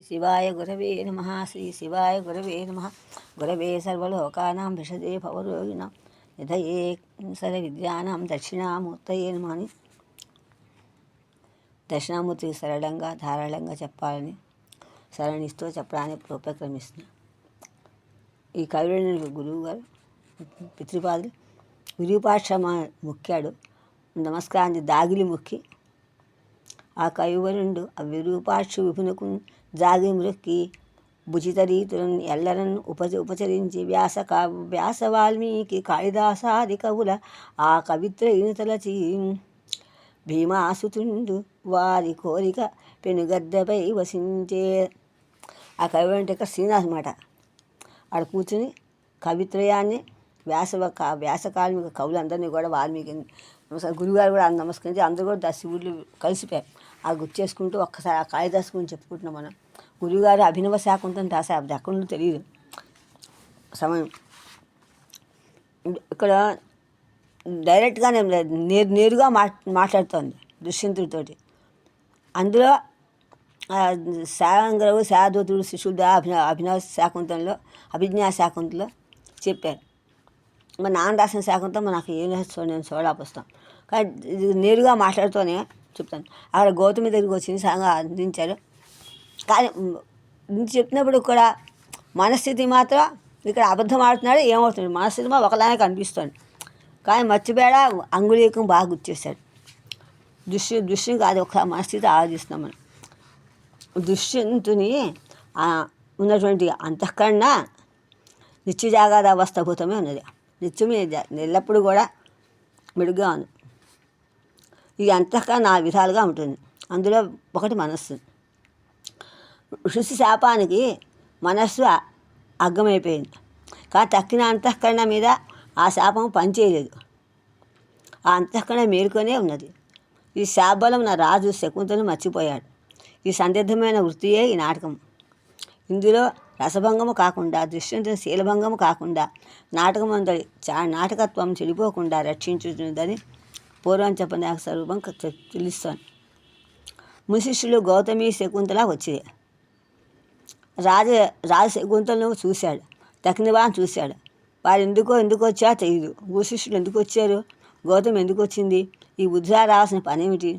శివాయ గురవే నమ. శ్రీ శివాయ గురవే నమ. గురవే సర్వలోకానాం విషదే భవరోగిణాం నిధయే సర్వవిద్యానాం దక్షిణామూర్తయే నమః అని దక్షిణామూర్తికి సరళంగా ధారాళంగా చెప్పాలని సరణిస్తూ చెప్పడానికి ఉపక్రమిస్తున్నాను. ఈ కవిరేణుడికి గురువు గారు పితృపాదులు విరూపాక్షమ మొక్కాడు. నమస్కారాన్ని దాగిలి మొక్కి ఆ కవివరుండు ఆ విరూపాక్షు విపునకు జాగి మృక్కి భుజిత రీతులను ఎల్లరను ఉపచరించి వ్యాస వాల్మీకి కాళిదాసాది కవుల ఆ కవిత్రయుని తలచి భీమాసుతుండు వారి కోరిక పెనుగద్దపై వసించే. ఆ కవి అంటే ఇక్కడ శ్రీనివాస్ మాట. ఆడ కూర్చుని కవిత్రయాన్ని వ్యాసకాల్మిక కవులందరినీ కూడా వాల్మీకి గురువుగారు కూడా నమస్కరించి అందరూ కూడా శివుళ్ళు కలిసిపోయారు. ఆ గుర్తు చేసుకుంటూ ఒక్కసారి ఆ కాళిదాసు గురించి చెప్పుకుంటున్నాం మనం. గురువుగారు అభినవ శాకుంతలం రాశారు, అది ఎక్కడ ఉందో తెలియదు సమయం. ఇక్కడ డైరెక్ట్గానే నేరుగా మాట్లాడుతోంది దుష్యంతుడితోటి. అందులో శాంగరవు శాదోతుడు శిష్యుడు అభినవ శాకుంతలంలో అభిజ్ఞా శాకుంతలో చెప్పారు. మా నాన్న రాసిన శాకుంతం నాకు ఏం నేను చూడాలి పుస్తకం, కానీ ఇది నేరుగా మాట్లాడుతూనే చెప్తాను. అక్కడ గౌతమి దగ్గరికి వచ్చింది సాంగా అందించారు. కానీ చెప్పినప్పుడు కూడా మనస్థితి మాత్రం ఇక్కడ అబద్ధం ఆడుతున్నాడు. ఏమవుతుంది మనస్థితి మా ఒకలానే కనిపిస్తుంది, కానీ మర్చిపోయాడా అంగుళీకం బాగా గుర్తిస్తాడు. దృశ్యం కాదు, ఒక మనస్థితి ఆలోచిస్తున్నాం మనం. దుష్యంతుని ఉన్నటువంటి అంతఃకరణ నిత్యజాగాద అవస్థభూతమే ఉన్నది. నిత్యమే ఎల్లప్పుడూ కూడా మెడుగ్గా ఉంది. ఈ అంతఃకరణ 4 విధాలుగా ఉంటుంది. అందులో ఒకటి మనస్సు. ఋషి శాపానికి మనస్సు అగ్గమైపోయింది, కానీ తక్కిన అంతఃకరణ మీద ఆ శాపం పనిచేయలేదు. ఆ అంతఃకరణ మేలుకొనే ఉన్నది. ఈ శాపబలం నా రాజు శకుంతలను మర్చిపోయాడు. ఈ సందిగ్ధమైన వృత్తియే ఈ నాటకం. ఇందులో రసభంగము కాకుండా, దృశ్యంతుని శీలభంగము కాకుండా నాటకమందరి నాటకత్వం చెడిపోకుండా రక్షించుతుందని పూర్వం చెప్పని స్వరూపం తెలుస్తోంది. ముశిష్యులు గౌతమి శకుంతల వచ్చింది. రాజు శకుంతలను చూశాడు, తక్కినవాన్ని చూశాడు. వారు ఎందుకు వచ్చా తెలియదు. ముశిష్యులు ఎందుకు వచ్చారు, గౌతమి ఎందుకు వచ్చింది, ఈ బుద్ధిరా రావాల్సిన పనేమిటి,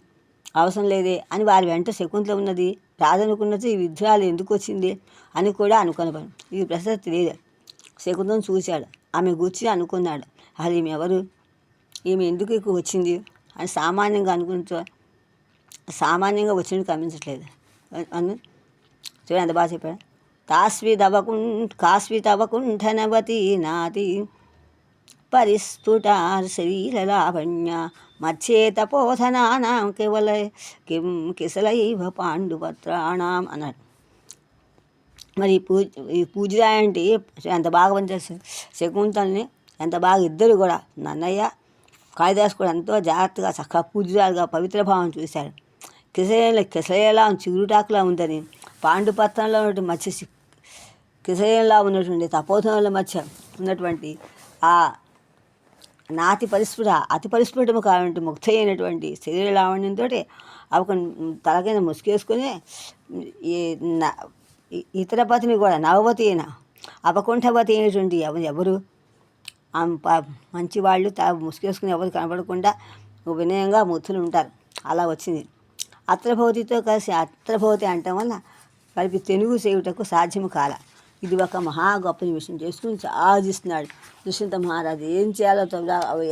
అవసరం లేదే అని వారి వెంట శకుంతల ఉన్నది. రాదనుకున్నది ఈ విద్రాలు ఎందుకు వచ్చింది అని కూడా అనుకున్న పని. ఈ ప్రశ్న తెలియదు. శకుంతలను చూశాడు, ఆమె గూర్చి అనుకున్నాడు. అది ఈమె ఎవరు, ఈమె ఎందుకు ఎక్కువ వచ్చింది అని సామాన్యంగా వచ్చినట్టు కనిపించట్లేదు అని చూడండి ఎంత బాగా చెప్పాడు. కాస్వితవకుంఠనవతి నాతి పరిస్ఫుట శరీరలావణ్య మచ్చేతపోధనానాం కేవల కిసలైవ పాండుపత్రాణం అన్నాడు. మరి ఈ పూజరా అంటే ఎంత బాగా పనిచేస్తుంది. శకుంతల్ని ఎంత బాగా ఇద్దరు కూడా నన్నయ్య కాళిదాసు కూడా ఎంతో జాగ్రత్తగా చక్కగా పూజరాలుగా పవిత్ర భావం చూశాడు. కిసలయలా చిగురుటాకులా ఉందని, పాండుపత్రంలో ఉన్నటువంటి మత్స్య కిసలయంలా ఉన్నటువంటి తపోధనంలో మధ్య ఉన్నటువంటి ఆ నాతి పరిస్ఫుట అతి పరిస్ఫుటము కావాలంటే ముక్త అయినటువంటి శరీర లావణ్యంతో ఒక తలకైన ముసుకేసుకొని ఇతర పతిని కూడా నవవతి అయిన అపకుంఠవతి అయినటువంటి ఎవరు మంచి వాళ్ళు ముసుకేసుకుని ఎవరు కనపడకుండా వినయంగా ముత్తులు ఉంటారు. అలా వచ్చింది. అత్రభవతితో కలిసి అత్రభవతి అంటం వల్ల కలిపి తెనుగు చేయుటకు సాధ్యము కాల. ఇది ఒక మహా గొప్ప విషయం చేసుకుని ఆలోచిస్తున్నాడు దుష్యంత మహారాజు. ఏం చేయాలో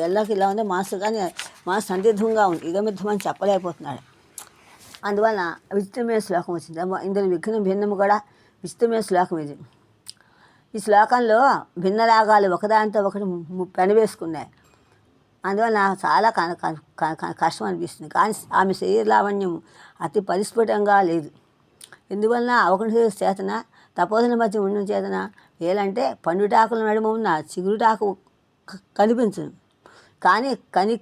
ఎల్లకి ఇలా ఉందో మనసు, కానీ మనసు సందిగ్ధంగా ఉంది, ఇదమిద్దమని చెప్పలేకపోతున్నాడు. అందువలన విచిత్రమైన శ్లోకం వచ్చింది. ఇందులో విఘ్నం భిన్నము కూడా విచిత్రమైన శ్లోకం ఇది. ఈ శ్లోకంలో భిన్న రాగాలు ఒకదానితో ఒకటి పెనవేసుకున్నాయి. అందువల్ల చాలా కష్టం అనిపిస్తుంది. కానీ ఆమె శరీర లావణ్యం అతి పరిస్ఫుటంగా లేదు. ఎందువలన అవకంఠ చేతన తపోధన మధ్య ఉండడం చేతన ఏలంటే పండుటాకుల నడుమ ఉన్న చిగురుటాకు కనిపించదు, కానీ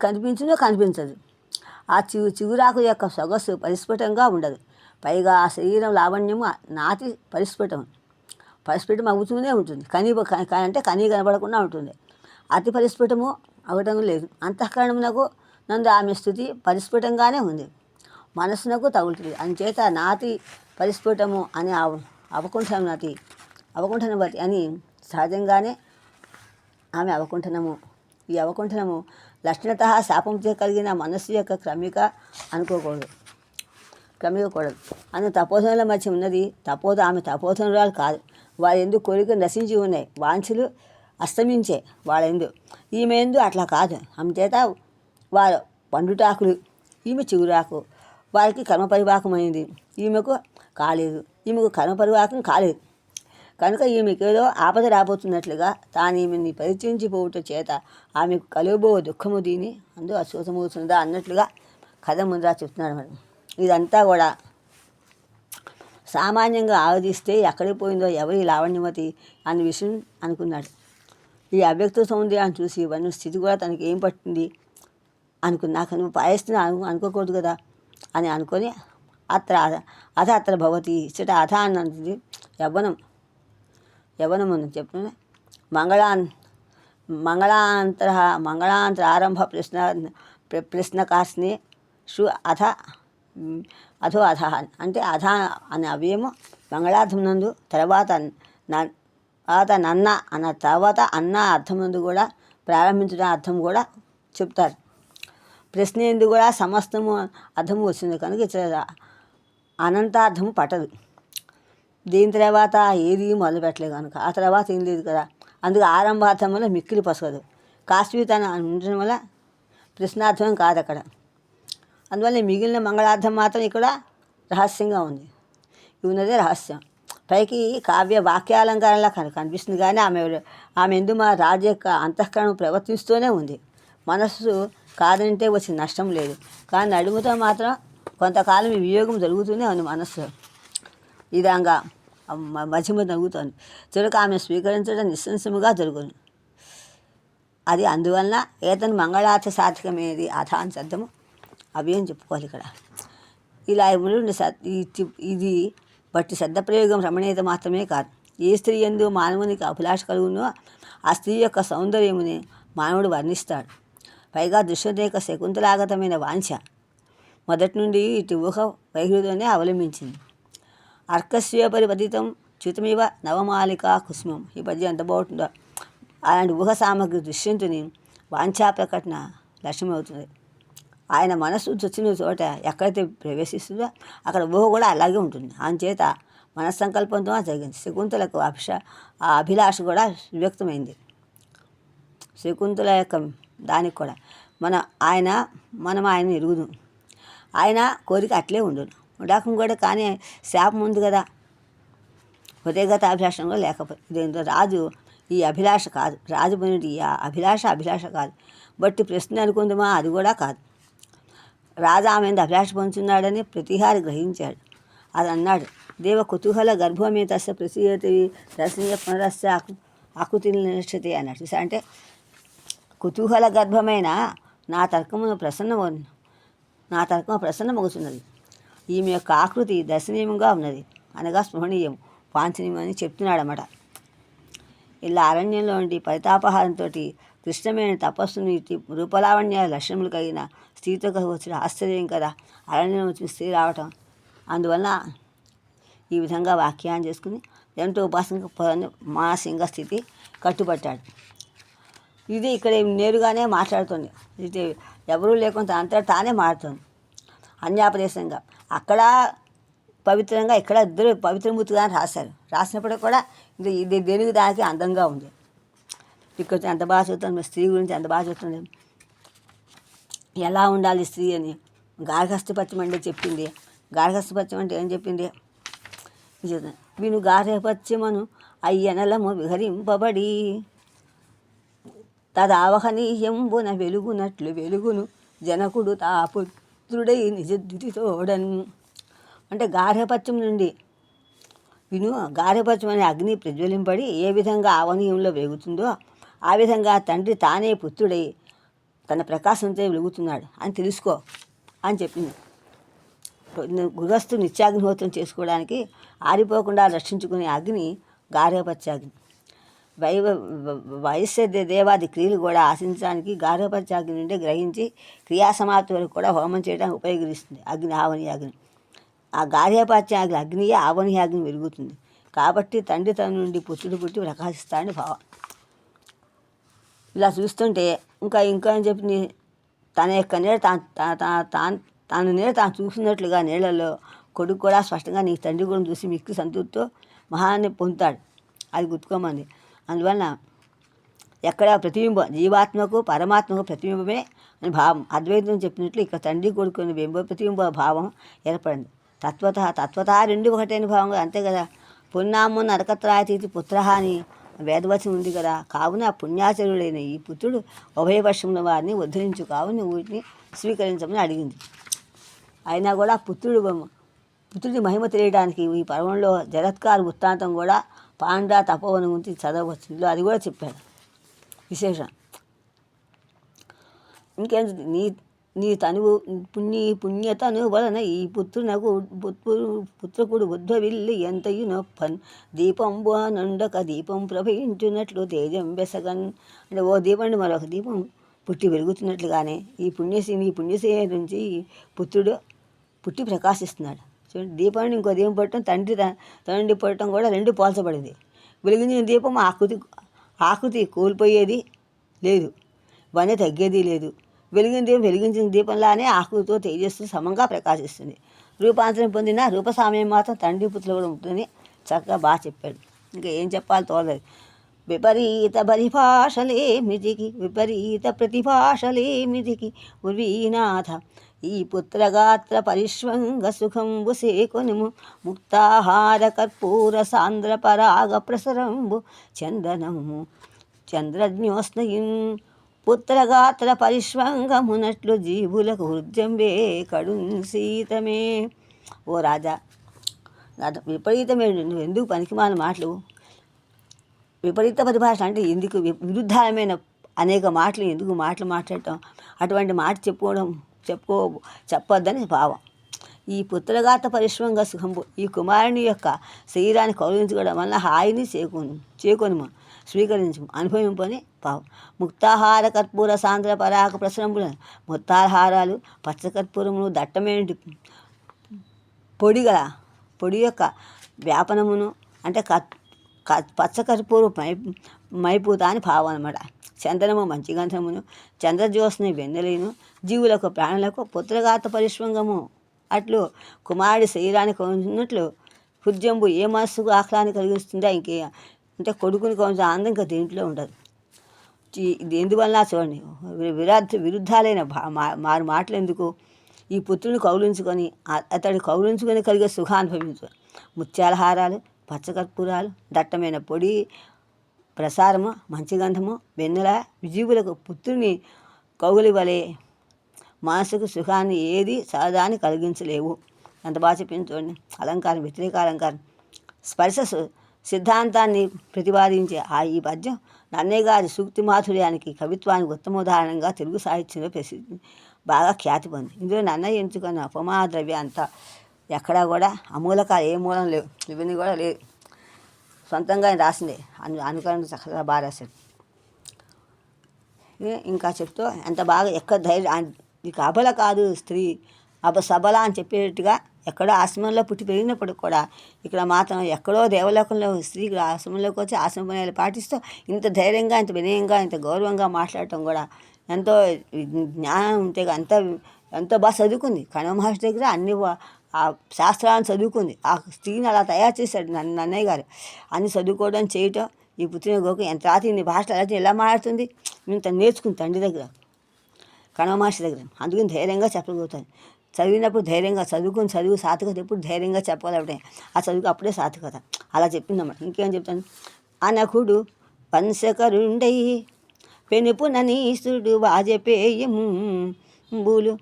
కనిపించదు. ఆ చిగురాకు యొక్క సొగస్సు పరిస్ఫుటంగా ఉండదు. పైగా ఆ శరీరం లావణ్యము నాతి పరిస్ఫుటం అవుతూనే ఉంటుంది. అంటే కనీ కనబడకుండా ఉంటుంది. అతి పరిస్ఫుటము అవటం లేదు. అంతఃకరణమునకు నందు ఆమె స్థుతి పరిస్ఫుటంగానే ఉంది, మనస్సునకు తగులుతుంది. అందుచేత నాతి పరిస్ఫుటము అని అవకుంఠనవతి అని సహజంగానే ఆమె అవకుంఠనము. ఈ అవకుంఠనము లక్షణత శాపంతో కలిగిన మనస్సు యొక్క క్రమిక అనుకోకూడదు. ఆమె తపోధనుల మధ్య ఉన్నది. ఆమె తపోధనురాలు కాదు. వారి ఎందు కోరికలు నశించి ఉన్నాయి, వాంఛలు అస్తమించే వాళ్ళెందు. ఈమె ఎందు అట్లా కాదు. అందుచేత వారు పండుటాకులు, ఈమె చిగురాకు. వారికి కర్మపరివాకమైంది, ఈమెకు కాలేదు. ఈమెకు కర్మపరివాకం కాలేదు కనుక ఈమెకేదో ఆపద రాబోతున్నట్లుగా తాను ఈమెని పరిచయించిపోవుట చేత ఆమెకు కలుగబో దుఃఖము దీని అందు అశోసమవుతుందా అన్నట్లుగా కథ ముందర చెప్తున్నాడు. మరి ఇదంతా కూడా సామాన్యంగా ఆలోచిస్తే ఎక్కడికి పోయిందో ఎవరి లావణ్యమతి అనే విషయం అనుకున్నాడు. ఈ అవ్యక్త సౌందర్యాన్ని చూసి ఇవన్నీ స్థితి కూడా తనకి ఏం పట్టింది నాకు నువ్వు పాయిస్తున్నా అనుకోకూడదు కదా అని అనుకొని అథ భవతి ఇచ్చట అథ అన్నది యవ్వనం అని చెప్తున్నా. మంగళాంతర ఆరంభ ప్రశ్నకాస్ని షు అధో అధ అంటే అధ అనే అవ్యయము మంగళార్థం నందు తర్వాత నన్న అన్న తర్వాత అన్న అర్థం నందు కూడా ప్రారంభించడం అర్థం కూడా చెప్తారు. ప్రశ్న ఎందు కూడా సమస్తము అర్థము వస్తుంది కనుక ఇతర అనంతార్థము పట్టదు. దీని తర్వాత ఏది మొదలుపెట్టలేదు కనుక ఆ తర్వాత ఏం లేదు కదా. అందుకు ఆరంభార్థం వల్ల మిక్కిలి పసగదు. కాశ్మీతన ఉండడం వల్ల ప్రశ్నార్థం కాదు అక్కడ. అందువల్ల మిగిలిన మంగళార్థం మాత్రం ఇక్కడ రహస్యంగా ఉంది. ఉన్నదే రహస్యం. పైకి కావ్య వాక్యాలంకారంలా కనిపిస్తుంది కానీ ఆమె ఎందు మా రాజు యొక్క అంతఃకరణం ప్రవర్తిస్తూనే ఉంది. మనస్సు కాదంటే వచ్చిన నష్టం లేదు. కానీ నడుముతో మాత్రం కొంతకాలం ఈ వియోగం జరుగుతూనే ఉంది. మనస్సు విధంగా మధ్యమ జరుగుతుంది. చివరికి ఆమె స్వీకరించడం నిస్సంశముగా జరుగును. అది అందువలన ఏతను మంగళార్థ సాధకమేది అథాన్ శబ్దము అవి అని చెప్పుకోవాలి ఇక్కడ. ఇలా ఇది బట్టి శబ్దప్రయోగం రమణీయత మాత్రమే కాదు. ఏ స్త్రీ యందు మానవునికి అభిలాష కలుగునో ఆ స్త్రీ యొక్క సౌందర్యముని మానవుడు వర్ణిస్తాడు. పైగా దృశ్యదేక శకుంతలాగతమైన వాంఛ మొదటి నుండి ఇటు ఊహ వైహృతోనే అవలంబించింది. అర్కస్యోపరిపతితం చ్యుతమివ నవమాలికా కుసుమం. ఈ పద్యం ఎంత బాగుంటుందో. అలాంటి ఊహ సామగ్రి దృశ్యంతుని వాంఛా ప్రకటన లక్ష్యమవుతుంది. ఆయన మనస్సు చొచ్చిన చోట ఎక్కడైతే ప్రవేశిస్తుందో అక్కడ ఊహ కూడా అలాగే ఉంటుంది. అందుచేత మనస్సంకల్పంతో జరిగింది. శకుంతలకు ఆ అభిలాష కూడా వ్యక్తమైంది. శకుంతల యొక్క దానికి కూడా మనం ఆయన ఎరుగుదు. ఆయన కోరిక అట్లే ఉండును ఉడాకం కూడా. కానీ శాపం ఉంది కదా, హృదయగత అభిలాషం కూడా లేకపోతే ఇదేంటో రాజు ఈ అభిలాష కాదు. రాజు పోయినట్టు ఈ అభిలాష కాదు. బట్టి ప్రశ్న అనుకుందామా అది కూడా కాదు. రాజు ఆమె అభిలాష పొందుతున్నాడని ప్రతిహారి గ్రహించాడు. అది అన్నాడు. దేవ కుతూహల గర్భమే తస్య ప్రసీయతివి దర్శనీయ పునరస్య ఆకృతి నిశ్చతే అన్నట్టు. అంటే కుతూహల గర్భమైన నా తర్కము ప్రసన్నమవుతున్నది. ఈమె యొక్క ఆకృతి దర్శనీయంగా ఉన్నది అనగా స్మరణీయం, వాంఛనీయం అని చెప్తున్నాడన్నమాట. ఇలా అరణ్యంలో ఉండి పరితాపహారంతో కృష్ణమైన తపస్సుని రూపలావణ్య లక్షణములు కలిగిన స్త్రీతో వచ్చిన ఆశ్చర్యం కదా అరణ్యం వచ్చి స్త్రీ రావటం. అందువల్ల ఈ విధంగా వ్యాఖ్యానం చేసుకుని ఎంతో ఉపాసన మానసిక స్థితి కట్టుబట్టాడు. ఇది ఇక్కడ నేరుగానే మాట్లాడుతుంది. ఇది ఎవరూ లేకుండా అంతా తానే మారుతుంది అన్యాపదేశంగా. అక్కడ పవిత్రంగా ఇక్కడ ఇద్దరు పవిత్రమూర్తిగా రాసినప్పుడు కూడా ఇది దేనికి దానికి అందంగా ఉంది. ఇక్కడ ఎంత బాగా చూస్తుంది, స్త్రీ గురించి ఎంత బాగా చూస్తుంది. ఎలా ఉండాలి స్త్రీ అని గార్హస్థ్యపత్యం అంటే చెప్పింది. గార్హస్థ్యపత్యం అంటే ఏం చెప్పింది? విను గార్హపత్యమను అయ్యనలము విహరింపబడి తదావహనీయంబున వెలుగునట్లు వెలుగును జనకుడు తా పుత్రుడై నిజద్యుతితోడన్. అంటే గార్హపత్యం నుండి విను. గార్హపత్యం అనే అగ్ని ప్రజ్వలింపడి ఏ విధంగా ఆవనీయంలో వెలుగుతుందో ఆ విధంగా తండ్రి తానే పుత్రుడై తన ప్రకాశంతో వెలుగుతున్నాడు అని తెలుసుకో అని చెప్పింది. గృహస్థు నిత్యాగ్నిహోత్రం చేసుకోవడానికి ఆరిపోకుండా రక్షించుకునే అగ్ని గార్హపత్యాగ్ని. వైశ్య దేవాది క్రియలు కూడా ఆశించడానికి గార్హపత్యాగ్ని నుండి గ్రహించి క్రియాసమాప్తి వరకు కూడా హోమం చేయడానికి ఉపయోగిస్తుంది అగ్ని, ఆవని అగ్ని. ఆ గార్హ్యపాత్యాగ్ని అగ్నియే ఆవణ్యాగ్ని వెలుగుతుంది. కాబట్టి తండ్రి తన నుండి పుత్రుడు పుట్టి ప్రకాశిస్తాడని భావం. ఇలా చూస్తుంటే ఇంకా ఏం చెప్పి తన యొక్క నీడ తాను నీడ తాను చూసినట్లుగా నీళ్ళల్లో కొడుకు కూడా స్పష్టంగా నీ తండ్రి కూడా చూసి మిక్కి సంతృప్తితో మహాన్ని పొందుతాడు. అది గుర్తుకోమంది. అందువలన ఎక్కడ ప్రతిబింబం జీవాత్మకు పరమాత్మకు ప్రతిబింబమే అని భావం. అద్వైతం చెప్పినట్లు ఇక్కడ తండ్రి కొడుకుని ప్రతిబింబ భావం ఏర్పడింది. తత్వత రెండు ఒకటైన భావంగా అంతే కదా. పున్నాము నరకత్రాయతీతి పుత్ర అని వేదవచనం ఉంది కదా. కావున పుణ్యాచరుడైన ఈ పుత్రుడు ఉభయపక్షముల వారిని ఉద్ధరించు, కావున వీటిని స్వీకరించమని అడిగింది. అయినా కూడా పుత్రుడి మహిమ తెలియడానికి ఈ పర్వంలో జరత్కార వృత్తాంతం కూడా పాండా తపోవనం గురించి చదవచ్చు. అది కూడా చెప్పాడు విశేషం. ఇంకేం నీ తనువు పుణ్యతను వలన ఈ పుత్రకుడు ఉద్భవిల్లి ఎంతయు నొప్పన్ దీపంబు నుండక దీపం ప్రభవించున్నట్లు తేజం బెసగన్. అంటే ఓ దీపండి మరొక దీపం పుట్టి వెలుగుతున్నట్లుగానే ఈ పుణ్యశ్రీ నుంచి పుత్రుడు పుట్టి ప్రకాశిస్తున్నాడు. చూడండి, దీపాన్ని ఇంకో దీపం పట్టడం తండ్రి పట్టడం కూడా రెండు పోల్చబడింది. వెలిగించిన దీపం ఆకృతి కోల్పోయేది లేదు, వనే తగ్గేది లేదు. వెలిగించిన దీపంలానే ఆకృతితో తేజస్సు సమంగా ప్రకాశిస్తుంది. రూపాంతరం పొందిన రూపసామ్యం మాత్రం తండ్రి పుత్రులు కూడా ఉంటుందని చక్కగా బాగా చెప్పాడు. ఇంకా ఏం చెప్పాలి తోలేదు. విపరీత ప్రతిభాషలేమిదికి ఉర్వీనాథ ఈ పుత్రగాత్ర పరిష్వంగ సుఖంబు సేకొనుము ముక్తాహార కర్పూర సాంద్ర పరాగ ప్రసరంబు చందనము చంద్రజ్ఞోస్నయున్ పుత్రగాత్ర పరిష్వంగమునట్లు జీవులకు హృద్యంబే కడున్ సీతమే. ఓ రాజా, విపరీతమే నువ్వు ఎందుకు పనికిమాల మాటలు, విపరీత పరిభాష అంటే ఎందుకు విరుద్ధమైన అనేక మాటలు ఎందుకు మాట్లాడటం, అటువంటి మాట చెప్పొద్దని భావం. ఈ పుత్రగాత పరిశ్రమంగా సుఖంబు ఈ కుమారుని యొక్క శరీరాన్ని కౌలించుకోవడం వల్ల హాయిని చేకొనుము స్వీకరించము అనుభవింపని భావం. ముక్తాహార కర్పూర సాంద్ర పరాక ప్రసరంబుల ముత్తాహారాలు పచ్చకర్పూరమును దట్టమైన పొడి యొక్క వ్యాపనమును అంటే పచ్చకర్పూరు మైపూత అని భావం అన్నమాట. చందనము మంచి గంధమును చంద్రజ్యోత్స్ని వెన్నెలను జీవులకు ప్రాణులకు పుత్రగాత పరిష్వంగము అట్లు కుమారుడి శరీరానికి ఉన్నట్లు హృదయంబు ఏ మనస్సుకు ఆహ్లాన్ని కలిగిస్తుందా ఇంకే అంటే కొడుకుని కొంచెం ఆనందం ఇంకా దేంట్లో ఉండదు. ఇది ఎందువల్ల చూడండి, విరుద్ధాలైన మారు మాటలు ఎందుకు. ఈ పుత్రుని కౌలించుకొని అతడు కౌలించుకొని కలిగే సుఖానుభవించు. ముత్యాల హారాలు పచ్చకర్పూరాలు దట్టమైన పొడి ప్రసారము మంచి గంధము వెన్నెల విజీవులకు పుత్రుని కౌగులి వలె మనసుకు సుఖాన్ని ఏది సహజాన్ని కలిగించలేవు. ఎంత బాగా చెప్పింది చూడండి. అలంకారం వ్యతిరేక అలంకారం స్పర్శ సిద్ధాంతాన్ని ప్రతిపాదించే ఈ పద్యం నన్నయ్య గారి సూక్తి మాధుర్యానికి కవిత్వానికి ఉత్తమోదాహరణంగా తెలుగు సాహిత్యంలో ప్రసిద్ధి బాగా ఖ్యాతి పొంది. ఇందులో నన్నయ్య ఎంచుకున్న ఉపమా ద్రవ్య అంతా ఎక్కడా కూడా అమూలకాలు ఏ మూలం లేవు, ఇవన్నీ కూడా లేదు, సొంతంగా ఆయన రాసిందే. అనుకరణ చక్కగా బాగా రాశాడు. ఇంకా చెప్తూ ఎంత బాగా ఎక్కడ ధైర్యం ఇక అబల కాదు స్త్రీ సబల అని చెప్పేట్టుగా ఎక్కడో ఆశ్రమంలో పుట్టి పెరిగినప్పుడు కూడా ఇక్కడ మాత్రం ఎక్కడో దేవలోకంలో స్త్రీ ఆశ్రమంలోకి వచ్చి ఆశ్రమ పనులు పాటిస్తూ ఇంత ధైర్యంగా ఇంత వినయంగా ఇంత గౌరవంగా మాట్లాడటం కూడా ఎంతో జ్ఞానం ఉంటే ఎంతో బాగా చదువుకుంది. కణవ మహర్షి దగ్గర అన్ని ఆ శాస్త్రాలను చదువుకుంది. ఆ స్త్రీని అలా తయారు చేశాడు నన్నయ్య గారు. అన్ని చదువుకోవడం చేయటం ఈ పుత్రిక గోకు ఎంత రాతి ఇన్ని భాషలు అలా ఎలా మాట్లాడుతుంది ఇంత నేర్చుకుంది తండ్రి దగ్గర కణవ మహర్షి దగ్గర. అందుకని ధైర్యంగా చెప్పగలుగుతాను. చదివినప్పుడు ధైర్యంగా చదువు సార్థకత ఎప్పుడు ధైర్యంగా చెప్పాలంటే ఆ చదువుకు అప్పుడే సార్థకత. అలా చెప్పిందన్నమాట. ఇంకేం చెప్తాను. అనకుడు పంచకరుండై పెనుపుననీసుడు వాజపేయము బూలు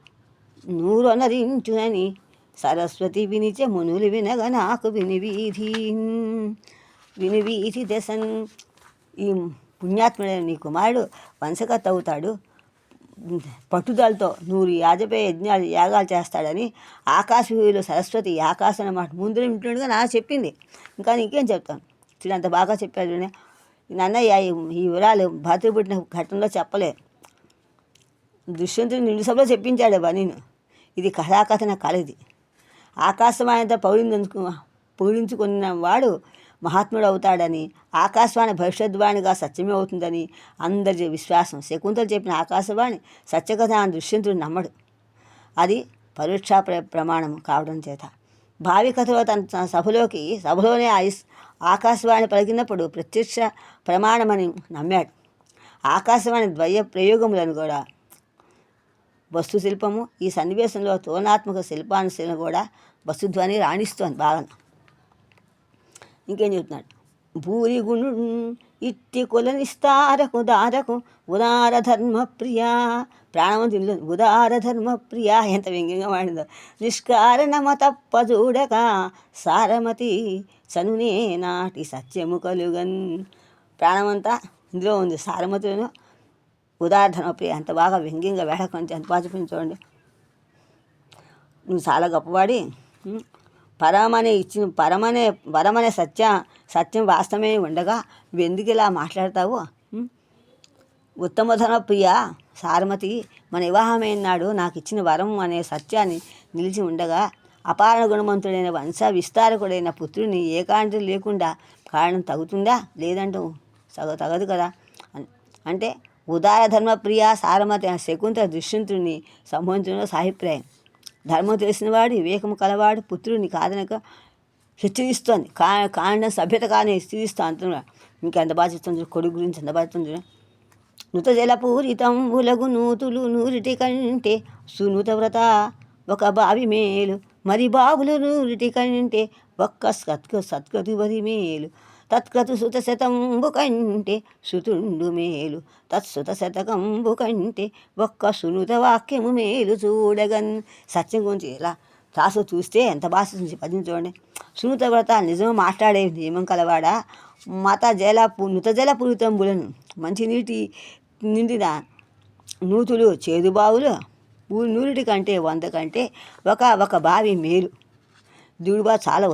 నూరొనరించునని సరస్వతి వినిచే మునులు వినగా నాకు వినివీధి దశన్. ఈ పుణ్యాత్ముడైన నీ కుమారుడు వంశకర్త అవుతాడు, పట్టుదలతో 100 యాజపేయ యాగాలు చేస్తాడని ఆకాశవీయులు సరస్వతి ఆకాశం అన్నమాట ముందు ఇంటుండగా నాకు చెప్పింది. ఇంకా నీకేం చెప్తాను. చూడు అంత బాగా చెప్పాడు. నన్నయ్య ఈ వివరాలు భర్త పుట్టిన ఘట్టంలో చెప్పలే, దుష్యంతుని నిండు సభలో చెప్పించాడు నేను. ఇది కథాకథన కళ. ఇది ఆకాశవాణితో పొగిడించుకున్న వాడు మహాత్ముడు అవుతాడని, ఆకాశవాణి భవిష్యద్వాణిగా సత్యమే అవుతుందని అందరి విశ్వాసం. శకుంతల చెప్పిన ఆకాశవాణి సత్యకథ అని దుష్యంతుడు నమ్మడు. అది పరీక్షా ప్రమాణం కావడం చేత భావి కథలో తన సభలోనే ఆకాశవాణి పలికినప్పుడు ప్రత్యక్ష ప్రమాణమని నమ్మాడు. ఆకాశవాణి ద్వయ ప్రయోగములను కూడా వస్తుశిల్పము, ఈ సన్నివేశంలో తులనాత్మక శిల్పానుశీలన కూడా వస్తుధ్వని రాణిస్తోంది బాగా. ఇంకేం చెప్తున్నాడు? భూరి గుణు ఇట్టి కులనిస్తారకు దారకు ఉదార ధర్మ ప్రియా, ప్రాణవంతులు ఉదార ధర్మ ప్రియా ఎంత వ్యంగ్యంగా వాడిందో. నిష్కారణమ తప్ప చూడక సారమతి చనునే నాటి సత్యము కలుగన్. ప్రాణమంతా ఇందులో ఉంది. సారమతులను ఉదార ధర్మప్రియ అంత బాగా వ్యంగ్యంగా వేడకొంచి ఎంత బాగా చూడండి. నువ్వు చాలా గొప్పవాడి, వరమనే సత్యం వాస్తవమే ఉండగా నువ్వు ఎందుకు ఇలా మాట్లాడతావు? ఉత్తమ ధర్మప్రియ సారమతి, మన వివాహమైన నాడు నాకు ఇచ్చిన వరం అనే సత్యాన్ని నిలిచి ఉండగా అపార గుణవంతుడైన వంశ విస్తారకుడైన పుత్రుని ఏకాంతం లేకుండా కారణం తగుతుందా? లేదంటూ తగదు కదా. అంటే ఉదార ధర్మప్రియ సారమతి శకుంతల దుష్యంతుడిని సంబంధించిన సాభిప్రాయం. ధర్మం తెలిసినవాడు, వివేకము కలవాడు పుత్రుడిని కాదనక హెచ్చరిస్తోంది. కాండ సభ్యత కానీ హెచ్చరిస్తూ అంటున్నాడు. ఇంకా ఎంత బాగా చెప్తుంది కొడుకు గురించి, ఎంత బాగా చెప్తుంది. నృత జలపూరితం ఉలగు నూతులు నూరిటి కంటే సునూత వ్రత ఒక బావి మేలు, మరి బావులు నూరిటి కంటే ఒక్క సత్కృతి వరి మేలు, తత్క్రతు సుత శతంబు కంటే సుతుండు మేలు, తత్సుత శతకంబు కంటే ఒక్క సునుత వాక్యము మేలు చూడగన్. సత్యం గురించి ఇలా రాసు చూస్తే ఎంత భాష పద్యం చూడండి. సునుత వ్రత నిజం మాట్లాడే నియమం కలవాడా, నృత జలపూరితంబులను మంచినీటి నిండిన నూతులు చేదుబావులు నూరిటి కంటే 100 కంటే ఒక బావి మేలు. దిగుడు బావి చాలా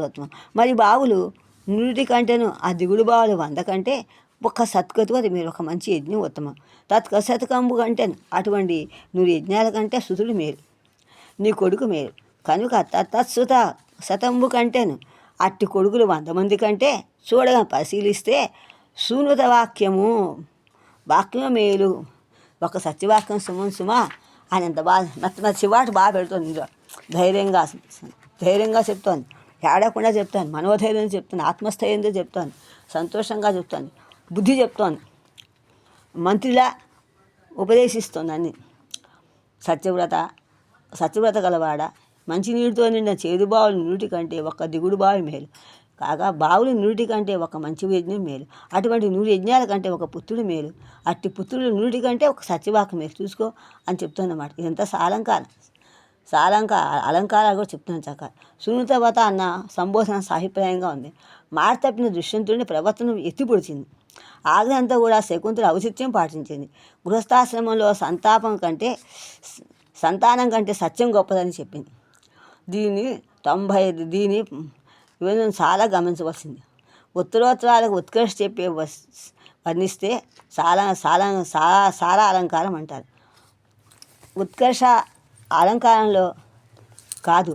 ఉత్తమం. మరి బావులు నూరిటి కంటేను ఆ దిగుడు బావులు 100 కంటే ఒక్క సత్కృతి అది మీరు ఒక మంచి యజ్ఞం ఉత్తమం. శతకంబు కంటేను అటువంటి 100 యజ్ఞాల కంటే సుతుడు మేలు, నీ కొడుకు మేలు. కనుక తత్సుత శతంబు కంటేను అట్టి కొడుకులు 100 మంది కంటే చూడగా పరిశీలిస్తే శూన్యత వాక్యము మేలు. ఒక సత్యవాక్యం సుమా అని ఎంత బాగా నచ్చివాటు బాగా పెడుతుంది. ధైర్యంగా చెప్తోంది, ఏడకుండా చెప్తాను, మనోధైర్యం చెప్తాను, ఆత్మస్థైర్యంతో చెప్తాను, సంతోషంగా చెప్తాను, బుద్ధి చెప్తోంది, మంత్రిలా ఉపదేశిస్తోంది అన్ని. సత్యవ్రత గలవాడ మంచినీటితో నిండిన చేదుబావులు నూటి కంటే ఒక దిగుడు బావి మేలు. కాగా బావులు నూటి కంటే ఒక మంచి యజ్ఞం మేలు. అటువంటి 100 యజ్ఞాల కంటే ఒక పుత్రుడు మేలు. అట్టి పుత్రుడు నూటి కంటే ఒక సత్యవాక్యం మేలు చూసుకో అని చెప్తుందన్నమాట. ఇదంతా అలంకారాలు కూడా చెప్తున్నాను చక్క. సునీతవత అన్న సంబోధన సాభిప్రాయంగా ఉంది. మాట తప్పిన దుష్యంతుడిని ప్రవర్తన ఎత్తిపొడిచింది. ఆగ్రహంతో కూడా శకుంతల ఔచిత్యం పాటించింది. గృహస్థాశ్రమంలో సంతానం కంటే సత్యం గొప్పదని చెప్పింది. దీని వివరణ చాలా గమనించవలసింది. ఉత్తరోత్తరాలకు ఉత్కర్ష చెప్పే వర్ణిస్తే సారా అలంకారం అంటారు. ఉత్కర్ష అలంకారంలో కాదు,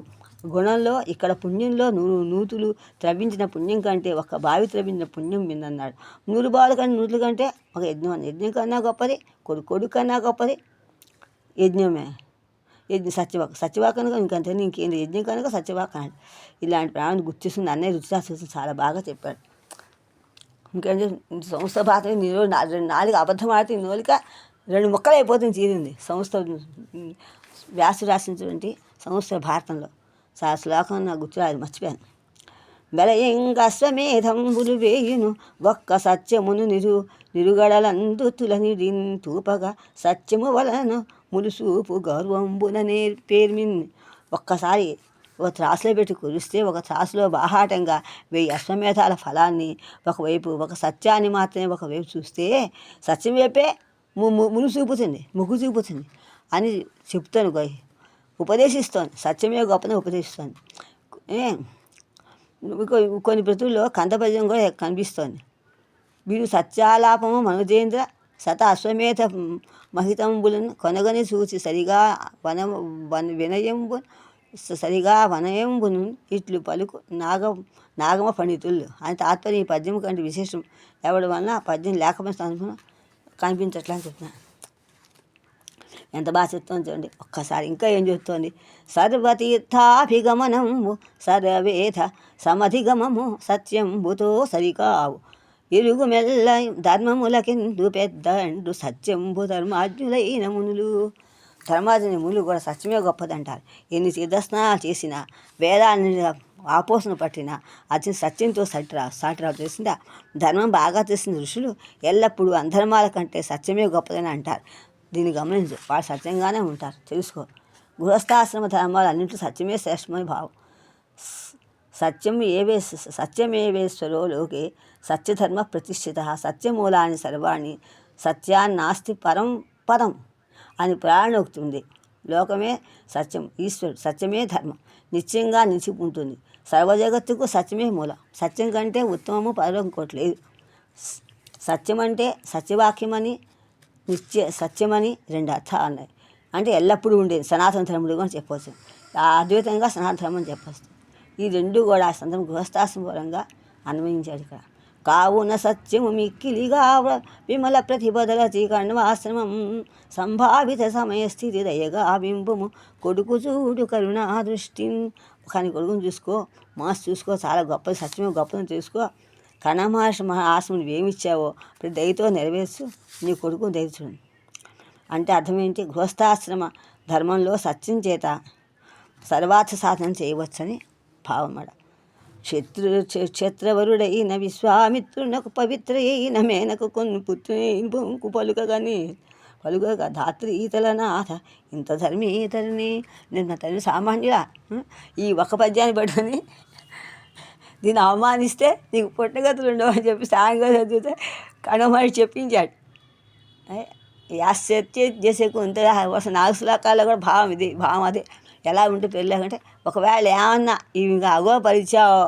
గుణంలో. ఇక్కడ పుణ్యంలో నూతులు త్రవ్వించిన పుణ్యం కంటే ఒక బావి త్రవ్వించిన పుణ్యం విందన్నాడు. 100 బావుల కంటే నూతుల కంటే ఒక యజ్ఞం కన్నా గొప్పది, కొడుకు కన్నా గొప్పది యజ్ఞమే. సత్యవాక్ కనుక ఇంకేం యజ్ఞం కనుక సత్యవాక్ అన్నాడు. ఇలాంటి ప్రాణాన్ని గుర్తిస్తుంది. అన్నయ్య రుచిశాస్త్రం చాలా బాగా చెప్పాడు. ఇంకేంటి సంస్థ భారత నాలుగు అబద్ధం ఆడితే నోలిక 2 ముక్కలు అయిపోతుంది తీరింది. వ్యాసుడు రాసినటువంటి సంవత్సర భారతంలో చాలా శ్లోకం నాకు గుర్తురాదు, మర్చిపోయాను. బలయంగా అశ్వమేధంబులు వేయును ఒక్క సత్యమును నిరుగడలందు తూపగా సత్యము వలన ములుసూపు గౌరవంబున పేర్మిన్. ఒక్కసారి ఒక త్రాసులో పెట్టి కురిస్తే ఒక త్రాసులో బాహాటంగా 1000 అశ్వమేధాల ఫలాన్ని ఒకవైపు, ఒక సత్యాన్ని మాత్రమే ఒకవైపు చూస్తే సత్యం వైపే మొగ్గు చూపుతుంది అని చెప్తాను. ఉపదేశిస్తోంది, సత్యమే గొప్పని ఉపదేశిస్తోంది. కొన్ని ప్రతుల్లో కందపద్యం కూడా కనిపిస్తోంది. వీరు సత్యాలాపము మనుజేంద్ర అశ్వమేధ మహితంబులను కొనగని చూసి సరిగా వినయంబు సరిగా వనయంబును ఇట్లు పలుకు నాగమ పండితులు అని తాత్పర్యం. ఈ పద్యం కంటే విశేషం ఎవడి వలన ఆ పద్యం లేకపోతే కనిపించట్లా అని చెప్తున్నాను. ఎంత బాగా చెప్తుంది చూడండి ఒక్కసారి. ఇంకా ఏం చెప్తోంది? సర్వతీర్థాభిగమనము సర్వేథ సమధిగమము సత్యంబుతో సరికావు ఇరుగు మెల్ల ధర్మములకెందు పెద్ద అండు సత్యంబు ధర్మాజ్ఞులైన మునులు. ధర్మార్జుని మునులు కూడా సత్యమే గొప్పదంటారు. ఎన్ని తీర్థస్నానాలు చేసినా, వేదాన్ని ఆపోసన పట్టినా అది సత్యంతో సాటిరావు తెలిసిందా. ధర్మం బాగా తెలిసిన ఋషులు ఎల్లప్పుడూ అధర్మాల కంటే సత్యమే గొప్పదని అంటారు. దీన్ని గమనించు, వాళ్ళు సత్యంగానే ఉంటారు, తెలుసుకో. గృహస్థాశ్రమ ధర్మాలు అన్నింటిలో సత్యమే శ్రేష్టమని భావం. సత్యమేవేశ్వరో లోకే సత్యధర్మ ప్రతిష్ఠిత సత్యమూలాన్ని సర్వాణి సత్యాన్నాస్తి పరం పదం అని పురాణోక్తి ఉంది. లోకమే సత్యం, ఈశ్వరుడు సత్యమే ధర్మం, నిత్యంగా నిలిచి ఉంటుంది. సర్వజగత్తుకు సత్యమే మూలం. సత్యం కంటే ఉత్తమము పరలోకం ఇంకోట్లేదు. సత్యం అంటే సత్యవాక్యమని, నిత్య సత్యమని రెండు అర్థాలు ఉన్నాయి. అంటే ఎల్లప్పుడూ ఉండేది సనాతన ధర్ముడు అని చెప్పవచ్చు. అద్వైతంగా సనాతన ధర్మం అని చెప్పవచ్చు. ఈ రెండు కూడా సందర్భం గృహస్థాశ్రమూలంగా అన్వయించాడు ఇక్కడ. కావున సత్యము మిక్కిలిగా విమల ప్రతిభదలచి కణ్వాశ్రమం సంభావిత సమయస్థితి దయగా బింబము కొడుకు చూడు కరుణా దృష్టి. కానీ కొడుకుని చూసుకో, మాస్ చూసుకో, చాలా గొప్పది, సత్యమే గొప్పదని తెలుసుకో. కణమహర్షి ఆశ్రమం నువ్వేమిచ్చావో ప్రతి దయతో నెరవేర్చు, నీ కొడుకుని దయచుడు. అంటే అర్థం ఏంటి? గృహస్థాశ్రమ ధర్మంలో సత్యం చేత సర్వార్థ సాధన చేయవచ్చని భావమడ. క్షత్రవరుడైన విశ్వామిత్రునకు పవిత్ర అయిన మేనకు కొన్ని పుత్రుకు పలుకగా ధాత్రి ఈతలనాథ ఇంత ధర్మి ఈతరిని. నిన్న తల్లి సామాన్యులా ఈ ఒక పద్యాన్ని పట్టుకొని దీన్ని అవమానిస్తే నీకు పుట్టగతులు ఉండవని చెప్పి సాంగా చదివితే కణమహర్షి చెప్పించాడు. యాశ్చర్య చేసే కొంత నాలుగు శ్లోకాల్లో కూడా భావం ఇది, భావం అదే. ఎలా ఉంటే పెళ్ళాకంటే ఒకవేళ ఏమన్నా ఇవి ఇంకా అగోపరిచావో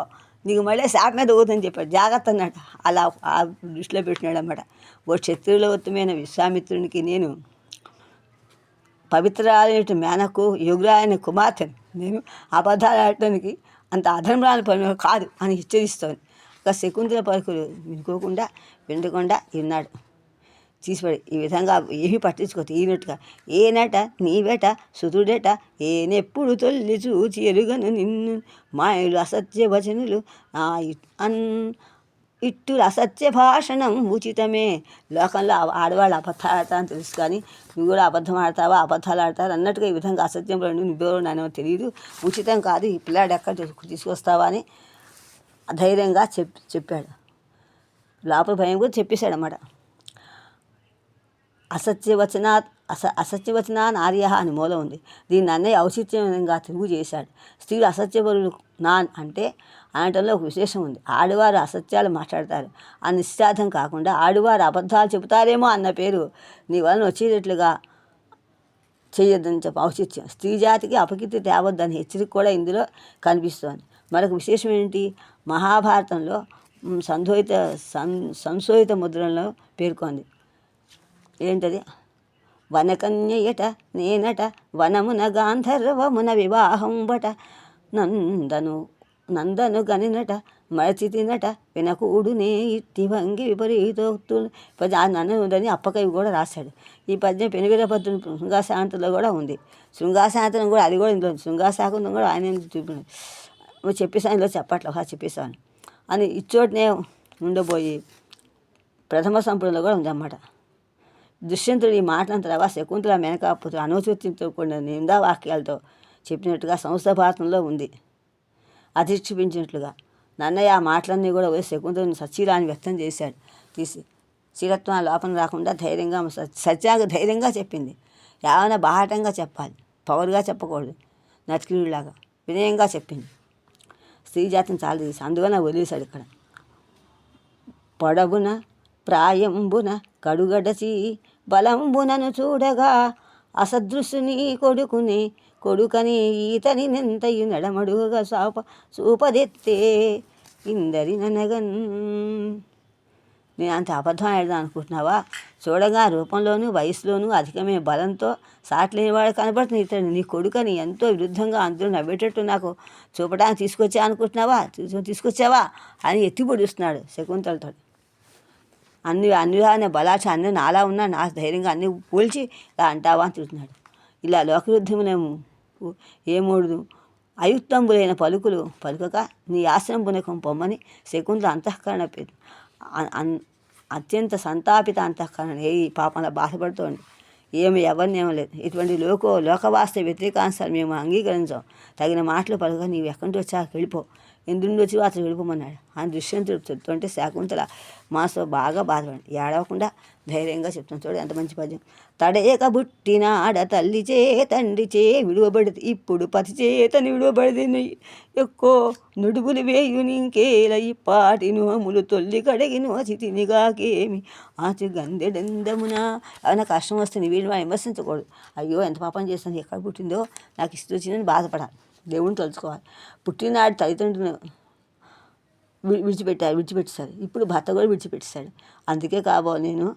నీకు మళ్ళీ శాప మీద ఊతుందని చెప్పాడు. జాగ్రత్త అన్నట్టు అలా ఆ దృష్టిలో పెట్టినాడు అన్నమాట. ఓ క్షత్రియులవత్తమైన విశ్వామిత్రునికి నేను పవిత్రాలైన మేనకు యుగురాయన కుమార్తెను, నేను అబద్ధాలు ఆడటానికి అంత అధర్మరాని పని కాదు అని హెచ్చరిస్తాను. ఒక శకుంతల పలుకులు వినకుండా విన్నాడు. తీసిపడి ఈ విధంగా ఏమీ పట్టించుకోవద్దు. ఈనట్టుగా ఏనట నీవేట సుతుడేట ఏనెప్పుడు తొల్లి చూచి ఎరుగను నిన్ను మాయలు అసత్య వచనులు ఇట్టుల అసత్య భాషణం ఉచితమే. లోకంలో ఆడవాళ్ళు అబద్ధాలు ఆడతారని తెలుసు, కానీ నువ్వు కూడా అబద్ధం ఆడతావా, అబద్ధాలు ఆడతారు అన్నట్టుగా ఈ విధంగా అసత్యం నువ్వెవరో నానేమో తెలియదు, ఉచితం కాదు, ఈ పిల్లాడు ఎక్కడ తీసుకొస్తావా అని ధైర్యంగా చెప్పాడు. లోపల భయం కూడా చెప్పేశాడు అన్నమాట. అసత్యవచనా నార్య అని మూలం ఉంది. దీన్ని అన్నయ్య ఔచిత్యంగా తిరుగు చేశాడు. స్త్రీలు అసత్యవరులు అంటే అనటంలో ఒక విశేషం ఉంది. ఆడవారు అసత్యాలు మాట్లాడతారు అని నిశ్చార్థం కాకుండా ఆడవారు అబద్ధాలు చెబుతారేమో అన్న పేరు నీ వలన వచ్చేటట్లుగా చేయొద్దని చెప్పి ఔచిత్యం. స్త్రీ జాతికి అపకీర్తి తేవద్దని హెచ్చరిక కూడా ఇందులో కనిపిస్తోంది. మరొక విశేషం ఏంటి? మహాభారతంలో సంశోధిత ముద్రణలో పేర్కొంది. ఏంటది? వనకన్యయట నేనట వనమున గాంధర్వమున వివాహం బట నందను గనినట మరచితినట వినకూడునే ఇట్టి భంగి విపరీతోక్తులు. నన్నుదని అప్పకవి కూడా రాశాడు. ఈ పద్యం పెనుగరపద్యం శృంగాశాంతంలో కూడా ఉంది. శృంగాశాంతం కూడా అది కూడా ఇందులో శృంగాశాంతం కూడా ఆయన చెప్పేసాను, ఇందులో చెప్పట్లే చెప్పేసాను అని ఇచ్చోటనే ఉండబోయి ప్రథమ సంపుటంలో కూడా ఉందన్నమాట. దుష్యంతుడు ఈ మాటలంత రవా శకుంతల మేనకాపుత్రుడు అనౌచిత్యంతో కూడిన నిందావాక్యాలతో చెప్పినట్టుగా సంస్థ భారతంలో ఉంది. అధిక్షేపించినట్లుగా నన్నయ్య ఆ మాటలన్నీ కూడా పోయి శకుంతలని సచ్చీలాన్ని వ్యక్తం చేశాడు. తీసి స్థిరత్వం లోపం రాకుండా ధైర్యంగా సత్యాగా ధైర్యంగా చెప్పింది. ఏమైనా బాహటంగా చెప్పాలి, పవర్గా చెప్పకూడదు, నటికిలాగా వినయంగా చెప్పింది. స్త్రీ జాతిని చాలా తీసి అందువల్ల వదిలేశాడు. ఇక్కడ పొడవున ప్రాయంబున కడుగడచి బలంబునను చూడగా అసదృశుని కొడుకని ఈతని నెంతయు నడమడుగా చూపదెత్తే ఇందరి ననగన్. నేను అంత అబద్ధం ఆడదాం అనుకుంటున్నావా? చూడగా రూపంలోనూ వయసులోనూ అధికమే బలంతో సాట్లేనివాడు కనబడుతుంది ఇతడు నీ కొడుకని ఎంతో విరుద్ధంగా అందరూ నవ్వేటట్టు నాకు చూపడానికి తీసుకొచ్చావా అని ఎత్తి పొడుస్తున్నాడు శకుంతలతో. అన్ని బలాచ అన్నీ నాలా ఉన్నా నా ధైర్యంగా అన్నీ పోల్చి ఇలా అంటావా అని తిడుతున్నాడు. ఇలా లోకవిరుద్ధమునేమో ఏమూడదు అయుక్తంబులైన పలుకులు పలుకక నీ ఆశ్రమంబునకం పొమ్మని శకుంతల అంతఃకరణ అత్యంత సంతాపిత అంతఃకరణ ఈ పాపంలో బాధపడుతోంది. ఎవరిని ఏమలేదు. ఇటువంటి లోకవాస్తవ వ్యతిరేకాంశాలు మేము అంగీకరించాం. తగిన మాటలు పలుక నీవు ఎక్కడి నుంచి వచ్చాక వెళ్ళిపో, ఎందుండి వచ్చి అతను వెళ్ళిపోమన్నాడు అని దుష్యంతుడు చెప్తుంటే శాకుంతల మనసులో బాగా బాధపడి ఏడవకుండా ధైర్యంగా చెప్తాను. చూడు ఎంత మంచి పద్యం. తడేక బుట్టినాడ తల్లి చే తండ్రి చే విడువబడిది, ఇప్పుడు పతి చేతని విడువబడిది ఎక్కువ నుడుగులు వేయు నీకేల ఇప్పాటి నోములు తొల్లి కడిగిను అచితినిగాకేమి ఆచి గందెడెందమునా. ఏమైనా కష్టం వస్తే నీ వీడిని విమర్శించకూడదు. అయ్యో ఎంత పాపం చేస్తాను, ఎక్కడ పుట్టిందో నాకు ఇష్టం వచ్చిందని బాధపడాలి, దేవుని తలుచుకోవాలి. పుట్టినాడు తల్లిదండ్రులను విడిచిపెట్టారు, ఇప్పుడు భర్త కూడా విడిచిపెట్టేశాడు. అందుకే నేను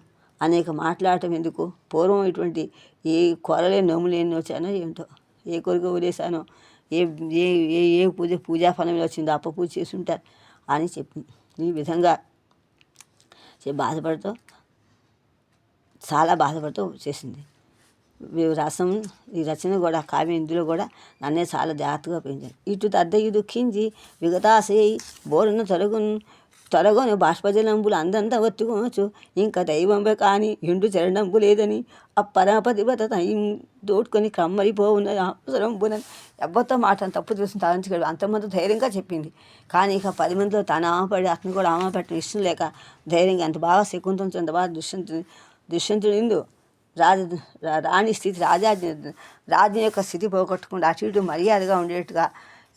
అనేక మాట్లాడటం ఎందుకు, పూర్వం ఇటువంటి ఏ కొరలేని నోములు ఎన్ని వచ్చానో ఏంటో, ఏ కోరిక వదిలేశానో, ఏ ఏ ఏ ఏ పూజా ఫలం వచ్చిందో పూజ చేసి ఉంటారు అని చెప్పి ఈ విధంగా చాలా బాధపడుతూ చేసింది. ఈ రచన కూడా కావ్యం ఇందులో కూడా నన్నే చాలా జాగ్రత్తగా పెంచాను. ఇటు తద్దయి దుఃఖించి విగతాసేయి బోరున తొలగొని బాష్పజలంబులు అందంతా ఒత్తుకోవచ్చు, ఇంకా దైవంబే కానీ ఎండు చరణంబు లేదని పరమపతివ్రత దోటుకొని కమ్మరిపోవున్న అవసరంబునని ఎవరితో మాట తప్పు తెలుసుకుని తలంచుకోడు అంతమంది ధైర్యంగా చెప్పింది. కానీ ఇక 10 మందిలో తన ఆమపడి అతను కూడా ఆమె పెట్టడం ఇష్టం లేక ధైర్యంగా ఎంత బాగా శకుంతలం ఎంత బాగా దుష్యంతుడు ఇందు రాణి స్థితి రాజ్యం యొక్క స్థితి పోగొట్టకుండా అటు ఇటు మర్యాదగా ఉండేట్టుగా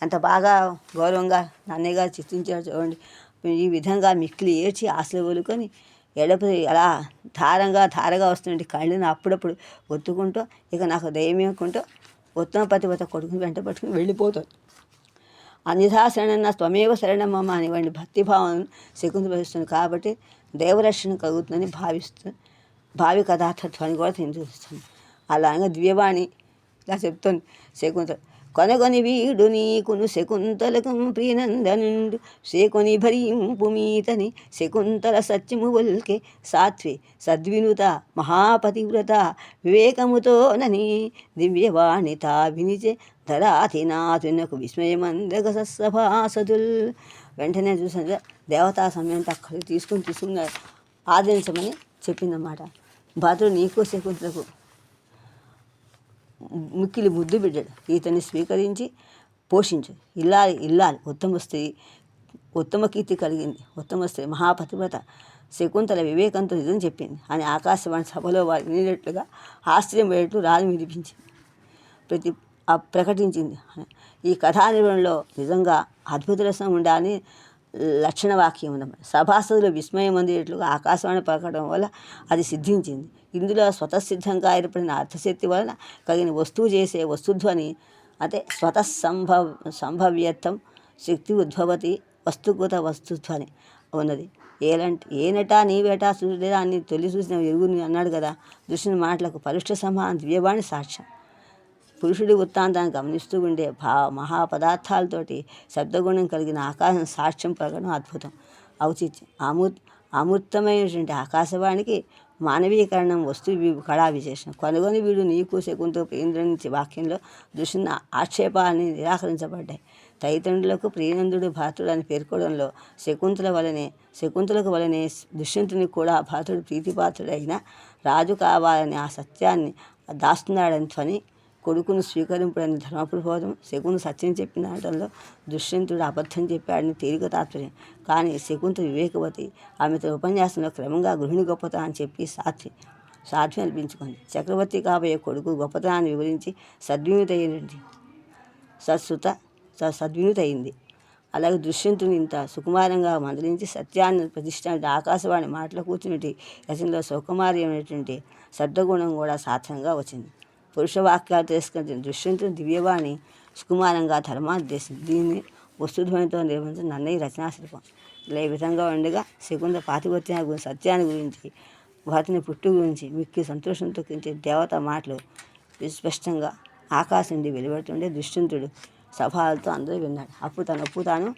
ఎంత బాగా గౌరవంగా నన్నయ్యగా చిత్రించారు చూడండి. ఈ విధంగా మిక్కిలి ఏడ్చి ఆశలు వదులుకొని ఎడపడి అలా ధారగా వస్తుంటే కళ్ళని అప్పుడప్పుడు ఒత్తుకుంటూ ఇక నాకు దయమేకుంటూ ఉత్తమ పతివత కొడుకుని వెంట పట్టుకుని వెళ్ళిపోతుంది. అన్యథా శరణన్న త్వమేవ శరణమ్మ అనివ్వండి భక్తిభావం శకుంతలిస్తుంది. కాబట్టి దేవరక్షణ కలుగుతుందని భావి కథాతత్వాన్ని కూడా తెలుస్తుంది. అలాగే దివ్యవాణి ఇలా చెప్తుంది శకుంతల. కొనగొని వీడు నీకును శకుంతలకు ప్రియనందనుండు శేకొని భరింపు మీతని శకుంతల సత్యము వల్కే సాత్వి సద్వినుత మహాపతివ్రత వివేకముతోనని దివ్యవాణి తా వినిచే ధరాధినాథునకు విస్మయమందగ సత్సభాసదుల్. వెంటనే చూసిన దేవతా సమయంతో అక్కడికి తీసుకుని ఆదరించమని చెప్పిందన్నమాట. భద్రుడు నీకు శకుంతలకు మిక్కిలి ముద్దు బిడ్డాడు, ఈతన్ని స్వీకరించి పోషించు. ఇల్లాలి ఉత్తమ కీర్తి కలిగింది, ఉత్తమ స్త్రీ మహాపతివ్రత శకుంతల వివేకంతో నిజం చెప్పింది అని ఆకాశవాణి సభలో వారు వినేటట్లుగా ఆశ్చర్యం వేయట్లు రాజు వినిపించింది ప్రకటించింది. ఈ కథా నిర్వహణలో నిజంగా అద్భుత రసం ఉండాలని లక్షణవాక్యం ఉందన్నమాట. సభాసదులు విస్మయం అందేటట్లుగా ఆకాశవాణి పలకడం వల్ల అది సిద్ధించింది. ఇందులో స్వతసిద్ధంగా ఏర్పడిన అర్థశక్తి వలన కలిగిన వస్తువు చేసే వస్తుధ్వని అంటే సంభవ్యత్వం శక్తి ఉద్భవతి వస్తుకృత వస్తుధ్వని ఉన్నది. ఏనటా నీవేటా చూడలేదా అని తొలి చూసిన ఎరుగుని అన్నాడు కదా. దుష్టుని మాటలకు పరుష్ట సమాన దివ్యవాణి సాక్ష్యం. పురుషుడి వృత్తాంతాన్ని గమనిస్తూ ఉండే మహాపదార్థాలతోటి శబ్దగుణం కలిగిన ఆకాశం సాక్ష్యం పలకడం అద్భుతం, ఔచిత్యం. అమూర్తమైనటువంటి ఆకాశవాణికి మానవీకరణం వస్తు కళా విశేషం. కొనుగొని వీడు నీకు శకుంతో ప్రియంద్రుని వాక్యంలో దుష్టుని ఆక్షేపాలని నిరాకరించబడ్డాయి. తల్లిదండ్రులకు ప్రియనందుడు భరతుడు అని పేర్కోవడంలో శకుంతలకు వలనే దుష్యంతుని కూడా భరతుడు ప్రీతిపాత్రుడైన రాజు కావాలని ఆ సత్యాన్ని దాస్తున్నాడని కొడుకును స్వీకరింపుడని ధర్మప్రబోధం. శకును సత్యం చెప్పిన అనడంలో దుష్యంతుడు అబద్ధం చెప్పాడని తేలిక తాత్పర్యం. కానీ శకుంత వివేకవతి. ఆమెతో ఉపన్యాసంలో క్రమంగా గృహిణి గొప్పతనాన్ని చెప్పి సాధ్యం అనిపించుకుంది. చక్రవర్తి కాబోయే కొడుకు గొప్పతనాన్ని వివరించి సద్వినుతయింది. అలాగే దుష్యంతుని ఇంత సుకుమారంగా మందలించి సత్యాన్ని ప్రతిష్ఠించిన ఆకాశవాణి మాటలు కూర్చున్నటి రచనలో సౌకుమార్యమైనటువంటి శబ్దగుణం కూడా సాధ్యంగా వచ్చింది. పురుషవాక్యాలు తిరస్కరించిన దుష్యంతుని దివ్యవాణి సుకుమారంగా ధర్మాన్ని ఉద్దేశించింది. దీన్ని వస్తుధ్వనితో నిర్వహించిన నన్నయ్య రచనాశిల్పం. ఈ విధంగా ఉండగా శకుంతల పాతివ్రత్యాన్ని గురించి, సత్యాన్ని గురించి, భరతుని పుట్టు గురించి మిక్కి సంతోషంతో కించే దేవత మాటలు విస్పష్టంగా ఆకాశం నుండి వెలువడుతుండే దుష్యంతుడు సభాలతో అందరూ విన్నాడు. అప్పుడు తన ఒప్పు తాను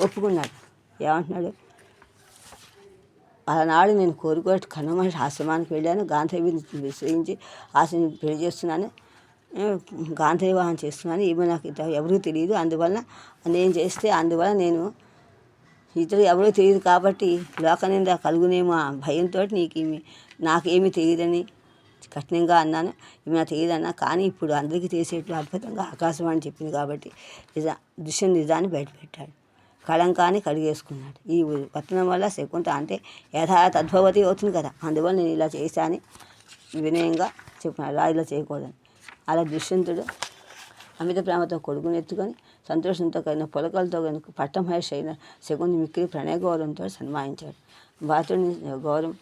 ఒప్పుకున్నాడు. ఏమంటున్నాడు? అలనాడు నేను కోరుకోటి కన్నమహర్షి ఆశ్రమానికి వెళ్ళాను. గాంధర్విని విశ్రయించి ఆశ్రమం పెళ్లి చేస్తున్నాను, గాంధర్వ వివాహం చేస్తున్నాను. ఈమె నాకు ఎవరికి తెలియదు. అందువలన నేను చేస్తే అందువల్ల నేను ఇతరు ఎవరో తెలియదు కాబట్టి లోకనింద కలుగునేమో ఆ భయంతో నాకేమీ తెలియదని కఠినంగా అన్నాను. ఇవి నాకు తెలియదన్నా. కానీ ఇప్పుడు అందరికీ తెలిసేట్లు అద్భుతంగా ఆకాశవాణి చెప్పింది కాబట్టి నిజాన్ని బయటపెట్టాడు. కళంకాన్ని కడిగేసుకున్నాడు. ఈ పట్టణం వల్ల శకుంతల అంటే తద్భవతి అవుతుంది కదా, అందువల్ల నేను ఇలా చేశాను వినయంగా చెప్పినాడు. అలా ఇలా చేయకూడదని. అలా దుష్యంతుడు అమిత ప్రేమతో కొడుకుని ఎత్తుకొని సంతోషంతో కలిగిన పొలకలతో కనుక పట్టమహర్షి అయిన శకుంతల మిక్కిలి ప్రణయ గౌరవంతో సన్మానించాడు. భరతుడిని గౌరవం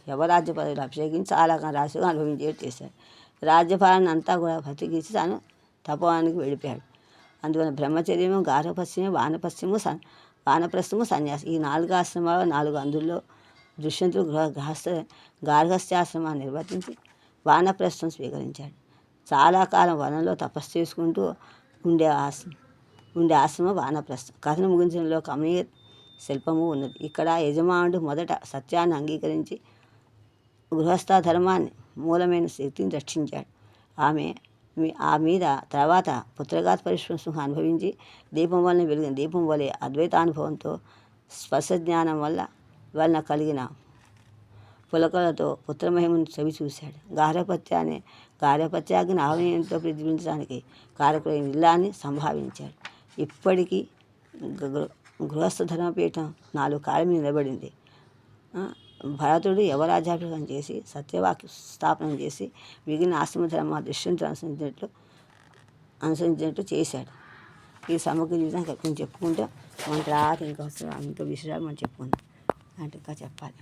యవరాజ్య పదవిలో అభిషేకించి చాలా రాశిగా అనుభవించేట్టు చేశాడు. రాజ్యపాలన అంతా కూడా బ్రతికించి తాను తపోవనానికి వెళ్ళిపోయాడు. అందువల్ల బ్రహ్మచర్యము, గార్హపత్యము, వానప్రస్థము, సన్యాసి ఈ 4 ఆశ్రమాలు 4 అందుల్లో దుష్యంతుడు గార్హస్థ్యాశ్రమాన్ని నిర్వర్తించి వానప్రస్థం స్వీకరించాడు. చాలా కాలం వనంలో తపస్సు చేసుకుంటూ ఉండే ఆశ్రమం వానప్రస్థం. కథను ముగించడంలో కమనీయ శిల్పము ఉన్నది. ఇక్కడ యజమానుడు మొదట సత్యాన్ని అంగీకరించి గృహస్థధర్మాన్ని మూలమైన శక్తిని రక్షించాడు. ఆ మీద తర్వాత పుత్రఘాత పరిశ్రమ అనుభవించి దీపం వలన వెలిగిన దీపం వలె అద్వైతానుభవంతో స్పర్శజ్ఞానం వలన కలిగిన పులకలతో పుత్రమహిమను చవి చూశాడు. గార్హపత్యాగ్ని ఆహ్వానంతో ప్రతిబింబించడానికి కారకులైన ఇల్లాన్ని సంభావించాడు. ఇప్పటికీ గృహస్థ ధర్మపీఠం 4 కాళ్ళ మీద నిలబడింది. భరతుడు యవరాజ్యాభిషేకం చేసి సత్యవాక్య స్థాపనం చేసి మిగిలిన ఆశ్రమ ధర్మ దుష్యంతుడు అనుసరించినట్టు చేశాడు. ఈ సమగ్ర జీవితం కొంచెం చెప్పుకుంటే మన తర్వాత ఇంకా విషయాలు మనం చెప్పుకుందాం. అంటే ఇంకా చెప్పాలి.